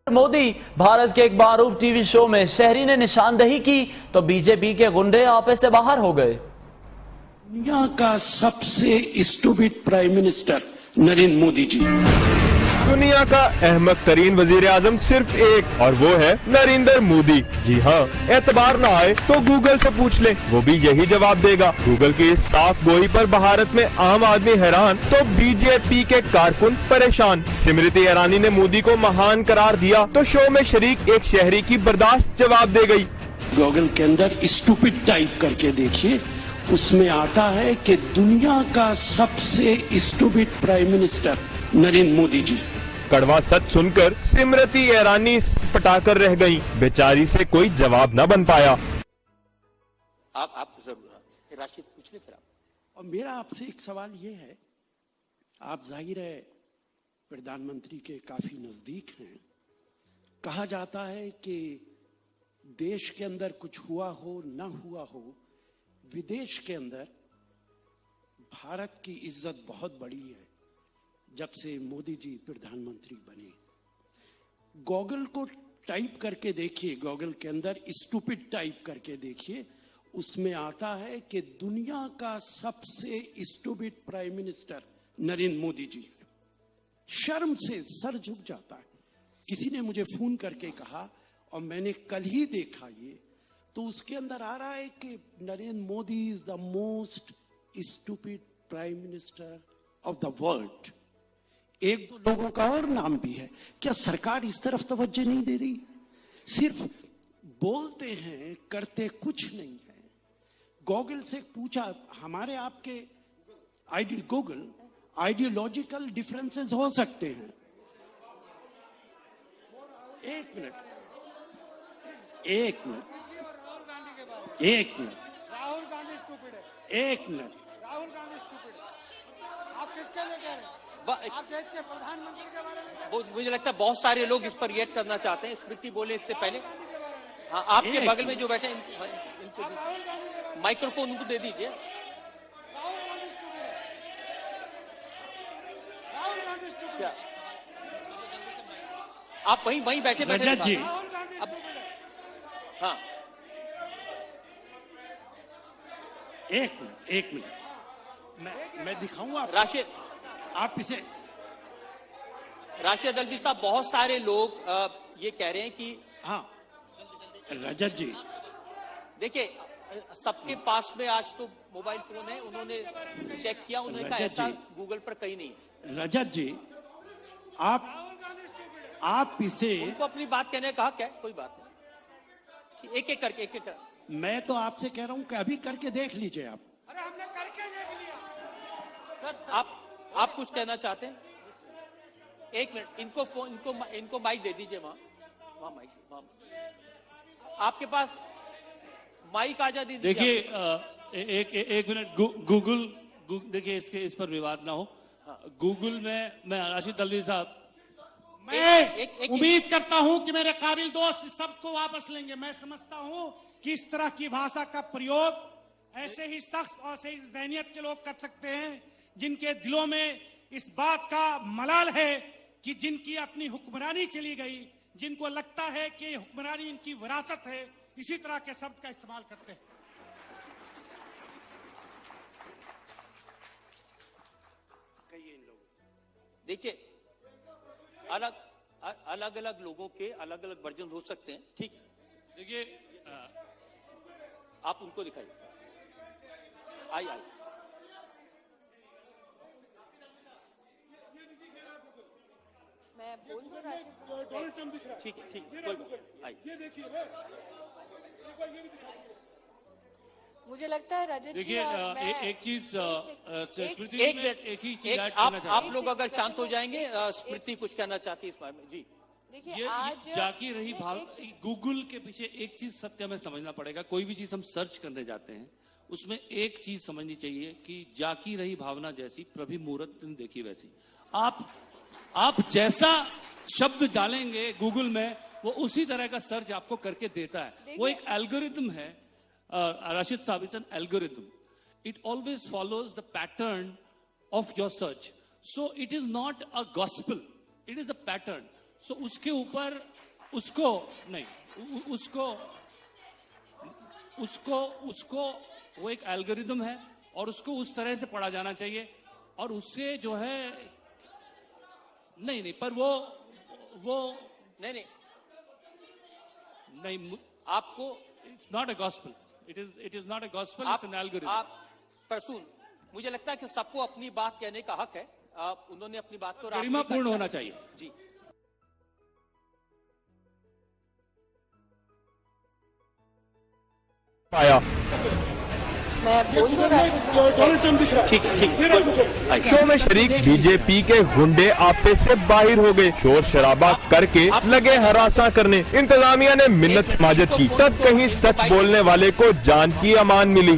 मोदी भारत के एक मारूफ TV show में शहरी ने निशानदेही की तो बीजेपी के गुंडे आपे से बाहर हो गए। दुनिया का सबसे stupid prime minister Narendra Modi ji. दुनिया का अहमक तरीन वजीर आजम सिर्फ एक और वो है नरेंद्र मोदी। जी हाँ, एतबार ना आए तो गूगल से पूछ ले, वो भी यही जवाब देगा। गूगल की इस साफ गोई पर भारत में आम आदमी हैरान तो बीजेपी के कारकुन परेशान। स्मृति ईरानी ने मोदी को महान करार दिया तो शो में शरीक एक शहरी की बर्दाश्त जवाब दे गई। गूगल के अंदर स्टूपिड टाइप करके देखिए, उसमें आता है कि दुनिया का सबसे stupid prime minister Narendra Modi ji. कड़वा सच सुनकर स्मृति ईरानी पटाकर रह गईं। बेचारी से कोई जवाब न बन पाया। आप जरूर राशिद पूछ ले फिर आप। और मेरा आपसे एक सवाल ये है, आप जाहिर है प्रधानमंत्री के काफी नजदीक हैं। कहा जाता है कि देश के अंदर कुछ हुआ हो न हुआ हो, विदेश के अंदर भारत की इज्जत बहुत बड़ी है जब से मोदी जी प्रधानमंत्री बने। गूगल को टाइप करके देखिए, गूगल के अंदर स्टूपिड टाइप करके देखिए, उसमें आता है कि दुनिया का सबसे stupid prime minister Narendra Modi ji. शर्म से सर झुक जाता है। किसी ने मुझे फोन करके कहा और मैंने कल ही देखा ये, तो उसके अंदर आ रहा है कि Narendra Modi is the most stupid prime minister of the world. एक दो लोगों का और नाम भी है। क्या सरकार इस तरफ तवज्जो नहीं दे रही? सिर्फ बोलते हैं, करते कुछ नहीं है। गूगल से पूछा, हमारे आपके गूगल आइडियोलॉजिकल डिफरेंसेस हो सकते हैं। एक मिनट राहुल गांधी स्टूपिड है। एक मिनट, राहुल गांधी स्टूपिड है। आप किसके लिए कह रहे हैं? आप देश के प्रधानमंत्री के बारे में। मुझे लगता है बहुत सारे लोग इस पर रिएक्ट करना चाहते हैं। स्मृति बोले इससे पहले। हाँ, आपके बगल में जो बैठे इनको माइक्रोफोन उनको दे दीजिए। राहुल गांधी स्टूपिड है। राहुल गांधी स्टूपिड है। आप वहीं बैठे रजत जी, राहुल गांधी स्टूपिड है। हाँ, एक मिनट मैं दिखाऊंगा राशिद आप इसे। राशिद अल्वी साहब, बहुत सारे लोग ये कह रहे हैं कि हाँ रजत जी, देखिए सबके पास में आज तो मोबाइल फोन है। उन्होंने चेक किया, उन्होंने कहा ऐसा गूगल पर कहीं नहीं है। रजत जी, आप इसे, उनको अपनी बात कहने का हक है, कोई बात नहीं। एक एक करके मैं तो आपसे कह रहा हूं कि अभी करके देख लीजिए आप। अरे हमने करके देख लिया। सर आप कुछ कहना चाहते हैं? एक मिनट, इनको माइक दे दीजिए। वहां माइक, आपके पास माइक आ जा दीजिए। देखिए एक मिनट, गूगल देखिए, इस पर विवाद ना हो। गूगल में मैं राशिद अल्वी साहब, मैं उम्मीद करता हूं कि मेरे काबिल दोस्त सबको वापस लेंगे। मैं समझता हूं कि इस तरह की भाषा का प्रयोग ऐसे ही शख्स और ऐसे ही ज़हनियत के लोग कर सकते हैं जिनके दिलों में इस बात का मलाल है कि जिनकी अपनी हुक्मरानी चली गई, जिनको लगता है कि हुक्मरानी इनकी विरासत है, इसी तरह के शब्द का इस्तेमाल करते हैं। देखिए, अलग अलग लोगों के अलग अलग वर्जन हो सकते हैं, ठीक है। देखिए आप उनको दिखाइए। आई मैं बोल तो रहा, ठीक है, कोई बात आई। मुझे लगता है रजत जी, देखिए एक चीज स्मृति, एक ही चीज आप लोग अगर शांत हो जाएंगे, स्मृति कुछ कहना चाहती है इस बारे में। जी देखिए, आज जाकी रही भाव, गूगल के पीछे एक चीज सत्य हमें समझना पड़ेगा। कोई भी चीज हम सर्च करने जाते हैं, उसमें एक चीज समझनी चाहिए कि जाकी रही भावना जैसी, प्रभि मुहूर्त देखी वैसी। आप जैसा शब्द डालेंगे गूगल में, वो उसी तरह का सर्च आपको करके देता है। वो एक एल्गोरिथम है। Rashid Saab, it's an algorithm. It always follows the pattern of your search. So it is not a gospel. It is a pattern. सो उसके ऊपर उसको नहीं उसको वो एक एल्गोरिदम है और उसको उस तरह से पढ़ा जाना चाहिए और उससे जो है नहीं पर वो नहीं आपको it's not a gospel, it is not a gospel, it's an algorithm. आप प्रसून, मुझे लगता है कि सबको अपनी बात कहने का हक है। उन्होंने अपनी बात को गरिमापूर्ण होना चाहिए। जी पाया मैं बोल तो रही हूँ। शो में शरीक बीजेपी के गुंडे आपे से बाहर हो गए, शोर शराबा करके लगे हरासा करने। इंतजामिया ने मिन्नत हिमाजत की, तब कहीं सच बोलने वाले को जान की अमान मिली।